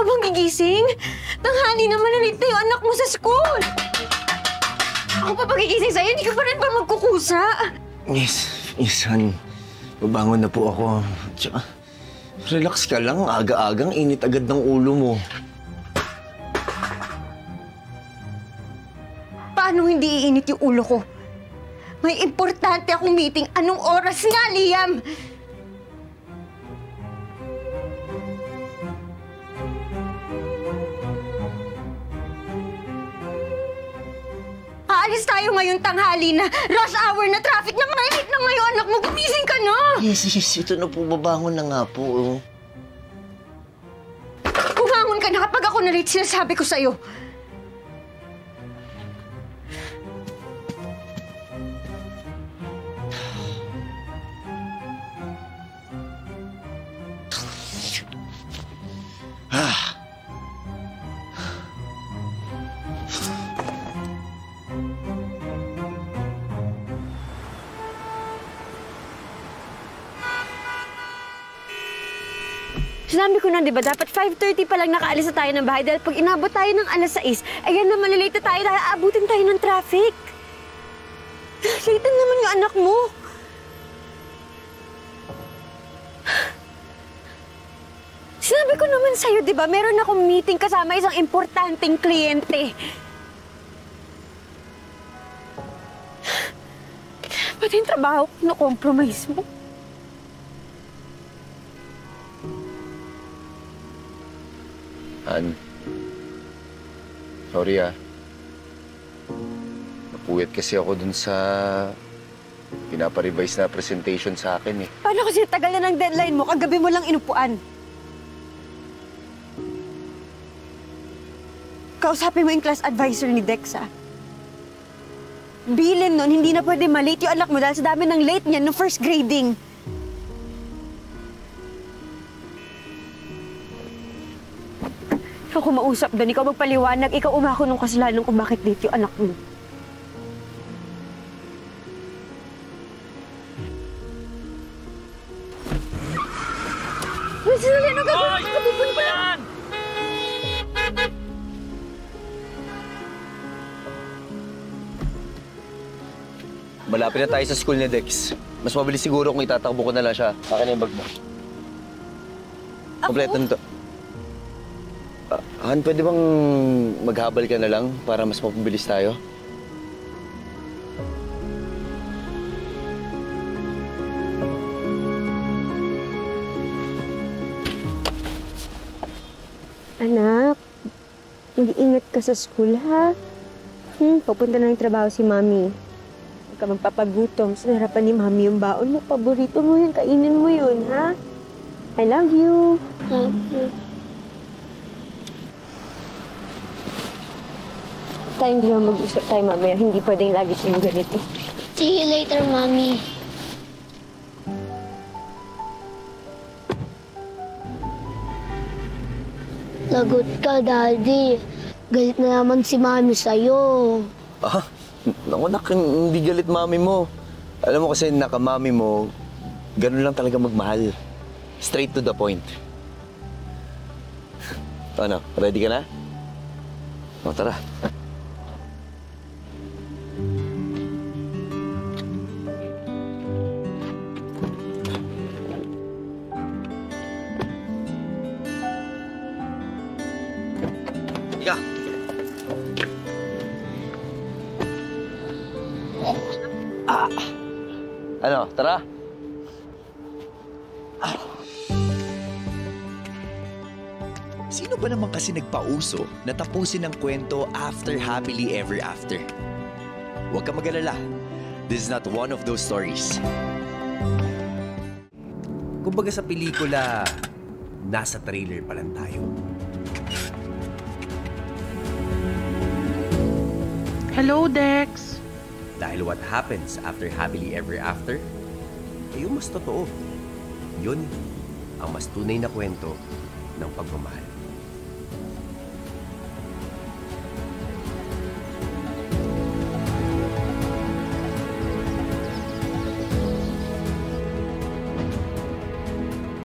pa bang gigising? Tanghali naman na late na yung anak mo sa school! Ako pa pagigising sa'yo, hindi ka pa rin ba magkukusa? Yes, hon. Babangon na po ako. Tsaka, relax ka lang. Aga-agang init agad ng ulo mo. Paano hindi iinit yung ulo ko? May importante akong meeting. Anong oras nga, Liam? Aalis tayo ngayon tanghali na. Rush hour na traffic na mainit na ngayon. Anak mo, gumising ka na! Yes. Ito na po. Babangon na nga po. Bumangon ka na kapag ako na-late, sinasabi ko sa'yo. Sinabi ko na, di ba, dapat 5:30 pa lang nakaalis na tayo ng bahay dahil pag inabot tayo ng alas 6, ayan na, malilate na tayo dahil aabutin tayo ng traffic. Late na naman yung anak mo. Sinabi ko naman sa'yo, di ba, meron akong meeting kasama isang importanteng kliyente. Pati yung trabaho ko, na-compromise mo. Han, sorry Napuyat kasi ako dun sa pinapa-revise na presentation sa akin eh. Paano kasi tagal na ng deadline mo? Kagabi mo lang inupuan. Kausapin mo yung class advisor ni Dexa. Bilin nun, hindi na pwede malate yung anak mo dahil sa dami ng late niya no first grading. Ikaw kumausap doon, ikaw magpaliwanag, ikaw umako nung kasalanan kung bakit late yung anak mo. Uy, sinali, ano gagawin? Ano ba yan? Malapit na tayo sa school ni Dex. Mas mabilis siguro kung itatakbo ko na lang siya. Akin na yung bag mo. Kompleto nito. Han, pwede bang maghabal ka na lang para mas mapabilis tayo? Anak, mag-iingat ka sa school, ha? Papunta na yung trabaho si Mami. Huwag ka magpapagutom. Sa harapan ni Mami yung baon mo. Paborito mo yun. Kainin mo yun, ha? I love you. Love you. Tayong dalawa mag-usap tayo mamaya. Hindi pwedeng lagi siyang ganito. See you later, Mommy. Lagot ka, Daddy. Galit na naman si Mami sa'yo. Ah, naku nak, hindi galit mami mo. Alam mo kasi nakamami mo, ganun lang talaga magmahal. Straight to the point. Ano, ready ka na? O, tara. Ika. Ano, tara. Sino ba naman kasi nagpauso na tapusin ang kwento after happily ever after? Huwag ka mag-alala. This is not one of those stories. Kumbaga sa pelikula, nasa trailer pa lang tayo. Hello, Dex. Dahil what happens after happily ever after, ay yung mas totoo. Yun ang mas tunay na kwento ng pagmamahal.